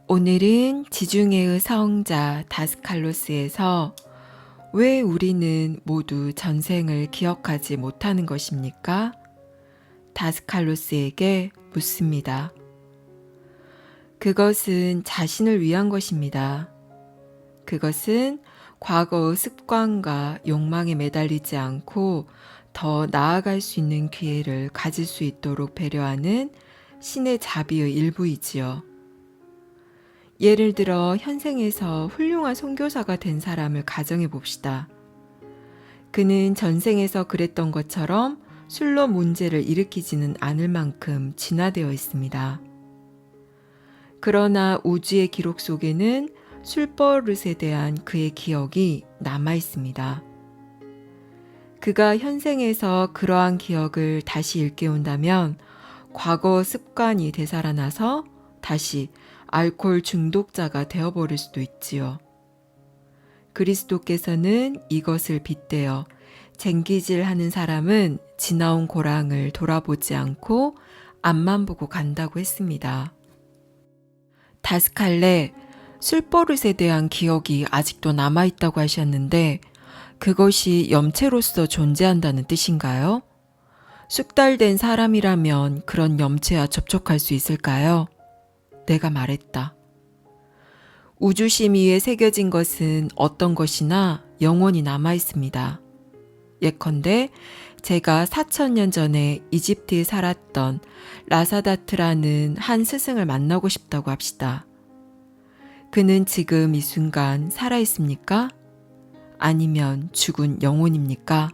오늘은 지중해의 서흥자 다스칼로스에서 왜 우리는 모두 전생을 기억하지 못하는 것입니까? 다스칼로스에게 묻습니다. 그것은 자신을 위한 것입니다. 그것은 과거의 습관과 욕망에 매달리지 않고 더 나아갈 수 있는 기회를 가질 수 있도록 배려하는 신의 자비의 일부이지요. 예를 들어 현생에서 훌륭한 선교사가 된 사람을 가정해 봅시다. 그는 전생에서 그랬던 것처럼 술로 문제를 일으키지는 않을 만큼 진화되어 있습니다. 그러나 우주의 기록 속에는 술버릇에 대한 그의 기억이 남아 있습니다. 그가 현생에서 그러한 기억을 다시 일깨운다면 과거 습관이 되살아나서 다시 알코올 중독자가 되어버릴 수도 있지요. 그리스도께서는 이것을 빗대어 쟁기질하는 사람은 지나온 고랑을 돌아보지 않고 앞만 보고 간다고 했습니다. 다스칼레, 술버릇에 대한 기억이 아직도 남아있다고 하셨는데 그것이 염체로서 존재한다는 뜻인가요? 숙달된 사람이라면 그런 염체와 접촉할 수 있을까요? 내가 말했다. 우주심 위에 새겨진 것은 어떤 것이나 영원히 남아있습니다. 예컨대 제가 4000년 전에 이집트에 살았던 라사다트라는 한 스승을 만나고 싶다고 합시다. 그는 지금 이 순간 살아있습니까? 아니면 죽은 영혼입니까?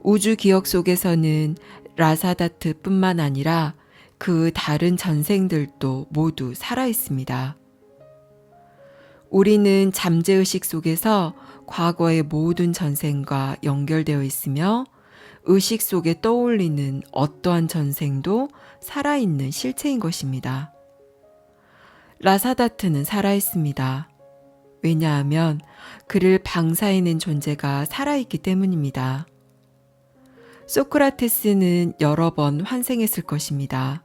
우주 기억 속에서는 라사다트뿐만 아니라 그 다른 전생들도 모두 살아있습니다. 우리는 잠재의식 속에서 과거의 모든 전생과 연결되어 있으며 의식 속에 떠올리는 어떠한 전생도 살아있는 실체인 것입니다. 라사다트는 살아있습니다. 왜냐하면 그를 방사해낸 존재가 살아있기 때문입니다. 소크라테스는 여러 번 환생했을 것입니다.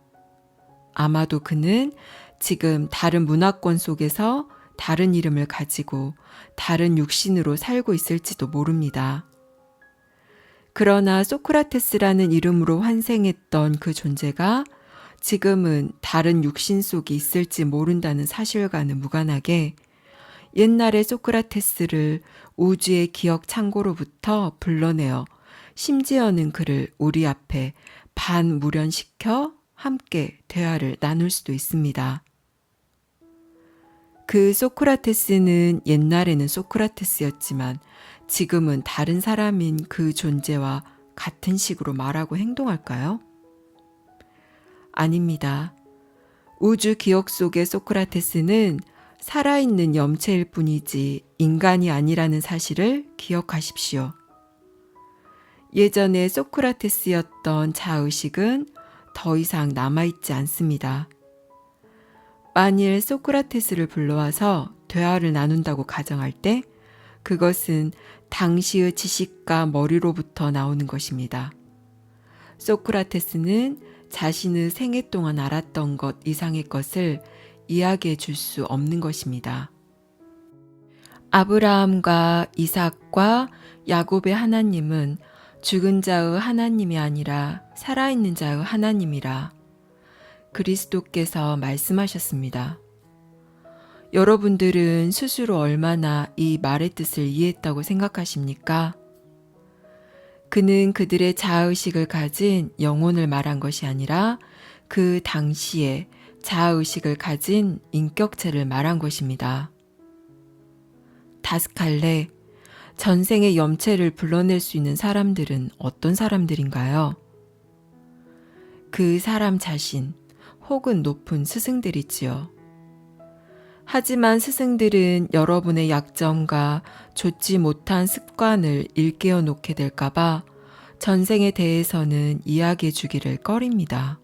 아마도 그는 지금 다른 문화권 속에서 다른 이름을 가지고 다른 육신으로 살고 있을지도 모릅니다. 그러나 소크라테스라는 이름으로 환생했던 그 존재가 지금은 다른 육신 속에 있을지 모른다는 사실과는 무관하게 옛날의 소크라테스를 우주의 기억 창고로부터 불러내어 심지어는 그를 우리 앞에 반무련시켜 함께 대화를 나눌 수도 있습니다. 그 소크라테스는 옛날에는 소크라테스였지만 지금은 다른 사람인 그 존재와 같은 식으로 말하고 행동할까요? 아닙니다. 우주 기억 속의 소크라테스는 살아있는 염체일 뿐이지 인간이 아니라는 사실을 기억하십시오. 예전에 소크라테스였던 자의식은 더 이상 남아있지 않습니다. 만일 소크라테스를 불러와서 대화를 나눈다고 가정할 때 그것은 당시의 지식과 머리로부터 나오는 것입니다. 소크라테스는 자신의 생애 동안 알았던 것 이상의 것을 이야기해 줄 수 없는 것입니다. 아브라함과 이삭과 야곱의 하나님은 죽은 자의 하나님이 아니라 살아있는 자의 하나님이라 그리스도께서 말씀하셨습니다. 여러분들은 스스로 얼마나 이 말의 뜻을 이해했다고 생각하십니까? 그는 그들의 자아의식을 가진 영혼을 말한 것이 아니라 그 당시에 자아의식을 가진 인격체를 말한 것입니다. 다스칼레, 전생의 염체를 불러낼 수 있는 사람들은 어떤 사람들인가요? 그 사람 자신 혹은 높은 스승들이지요. 하지만 스승들은 여러분의 약점과 좋지 못한 습관을 일깨워 놓게 될까봐 전생에 대해서는 이야기해 주기를 꺼립니다.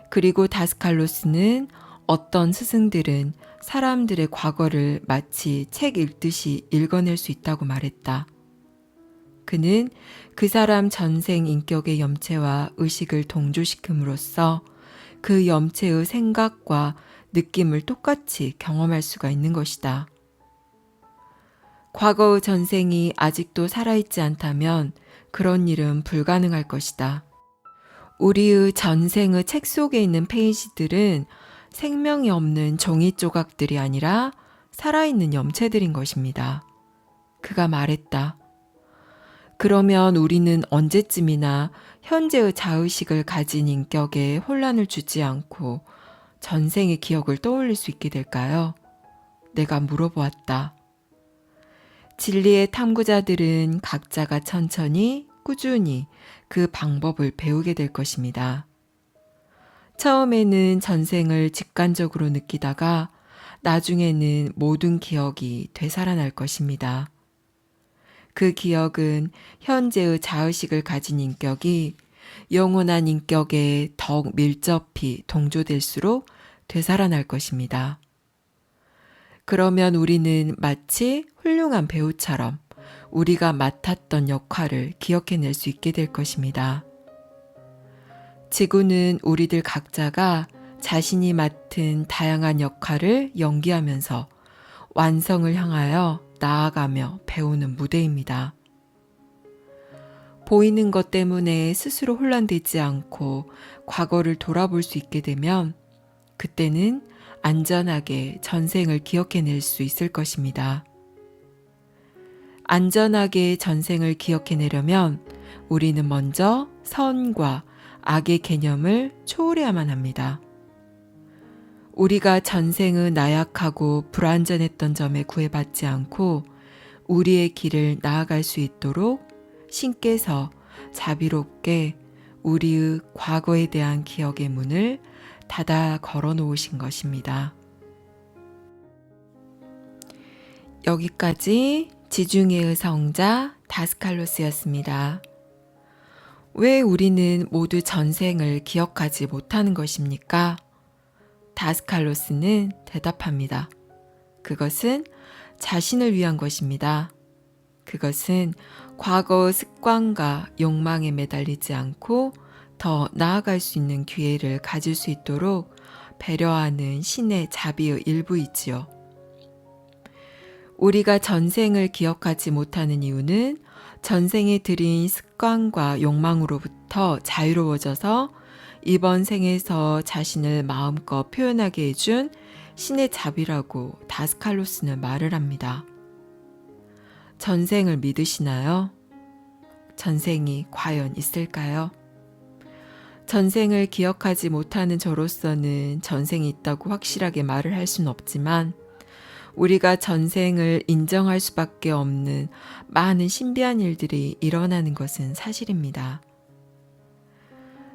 그리고 다스칼로스는 어떤 스승들은 사람들의 과거를 마치 책 읽듯이 읽어낼 수 있다고 말했다. 그는 그 사람 전생 인격의 염체와 의식을 동조시킴으로써 그 염체의 생각과 느낌을 똑같이 경험할 수가 있는 것이다. 과거의 전생이 아직도 살아있지 않다면 그런 일은 불가능할 것이다. 우리의 전생의 책 속에 있는 페이지들은 생명이 없는 종이 조각들이 아니라 살아있는 염체들인 것입니다. 그가 말했다. 그러면 우리는 언제쯤이나 현재의 자의식을 가진 인격에 혼란을 주지 않고 전생의 기억을 떠올릴 수 있게 될까요? 내가 물어보았다. 진리의 탐구자들은 각자가 천천히, 꾸준히 그 방법을 배우게 될 것입니다. 처음에는 전생을 직관적으로 느끼다가 나중에는 모든 기억이 되살아날 것입니다. 그 기억은 현재의 자의식을 가진 인격이 영원한 인격에 더욱 밀접히 동조될수록 되살아날 것입니다. 그러면 우리는 마치 훌륭한 배우처럼 우리가 맡았던 역할을 기억해낼 수 있게 될 것입니다. 지구는 우리들 각자가 자신이 맡은 다양한 역할을 연기하면서 완성을 향하여 나아가며 배우는 무대입니다. 보이는 것 때문에 스스로 혼란되지 않고 과거를 돌아볼 수 있게 되면 그때는 안전하게 전생을 기억해낼 수 있을 것입니다. 안전하게 전생을 기억해내려면 우리는 먼저 선과 악의 개념을 초월해야만 합니다. 우리가 전생의 나약하고 불완전했던 점에 구애받지 않고 우리의 길을 나아갈 수 있도록 신께서 자비롭게 우리의 과거에 대한 기억의 문을 닫아 걸어 놓으신 것입니다. 여기까지 지중해의 성자 다스칼로스였습니다. 왜 우리는 모두 전생을 기억하지 못하는 것입니까? 다스칼로스는 대답합니다. 그것은 자신을 위한 것입니다. 그것은 과거의 습관과 욕망에 매달리지 않고 더 나아갈 수 있는 기회를 가질 수 있도록 배려하는 신의 자비의 일부이지요. 우리가 전생을 기억하지 못하는 이유는 전생에 들인 습관과 욕망으로부터 자유로워져서 이번 생에서 자신을 마음껏 표현하게 해준 신의 자비라고 다스칼로스는 말을 합니다. 전생을 믿으시나요? 전생이 과연 있을까요? 전생을 기억하지 못하는 저로서는 전생이 있다고 확실하게 말을 할 수는 없지만 우리가 전생을 인정할 수밖에 없는 많은 신비한 일들이 일어나는 것은 사실입니다.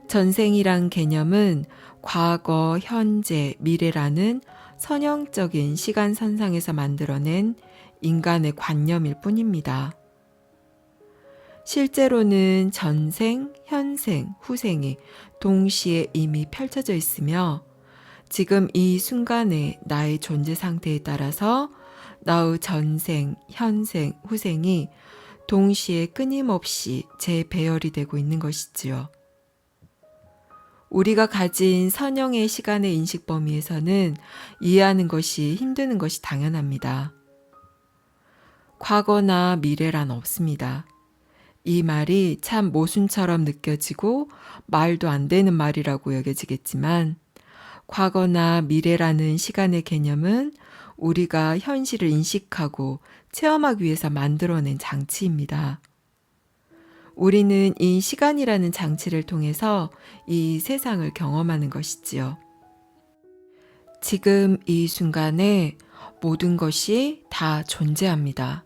전생이란 개념은 과거, 현재, 미래라는 선형적인 시간선상에서 만들어낸 인간의 관념일 뿐입니다. 실제로는 전생, 현생, 후생이 동시에 이미 펼쳐져 있으며 지금 이 순간의 나의 존재 상태에 따라서 나의 전생, 현생, 후생이 동시에 끊임없이 재배열이 되고 있는 것이지요. 우리가 가진 선형의 시간의 인식 범위에서는 이해하는 것이 힘드는 것이 당연합니다. 과거나 미래란 없습니다. 이 말이 참 모순처럼 느껴지고 말도 안 되는 말이라고 여겨지겠지만 과거나 미래라는 시간의 개념은 우리가 현실을 인식하고 체험하기 위해서 만들어낸 장치입니다. 우리는 이 시간이라는 장치를 통해서 이 세상을 경험하는 것이지요. 지금 이 순간에 모든 것이 다 존재합니다.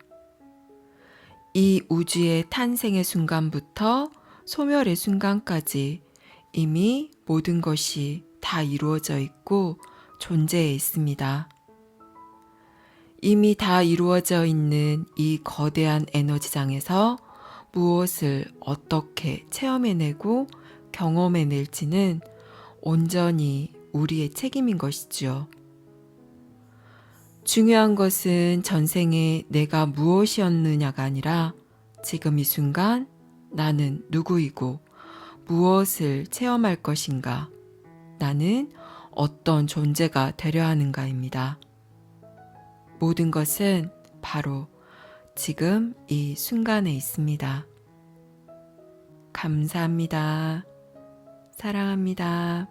이 우주의 탄생의 순간부터 소멸의 순간까지 이미 모든 것이 다 이루어져 있고 존재해 있습니다. 이미 다 이루어져 있는 이 거대한 에너지장에서 무엇을 어떻게 체험해내고 경험해낼지는 온전히 우리의 책임인 것이지요. 중요한 것은 전생에 내가 무엇이었느냐가 아니라 지금 이 순간 나는 누구이고 무엇을 체험할 것인가, 나는 어떤 존재가 되려 하는가입니다. 모든 것은 바로 지금 이 순간에 있습니다. 감사합니다. 사랑합니다.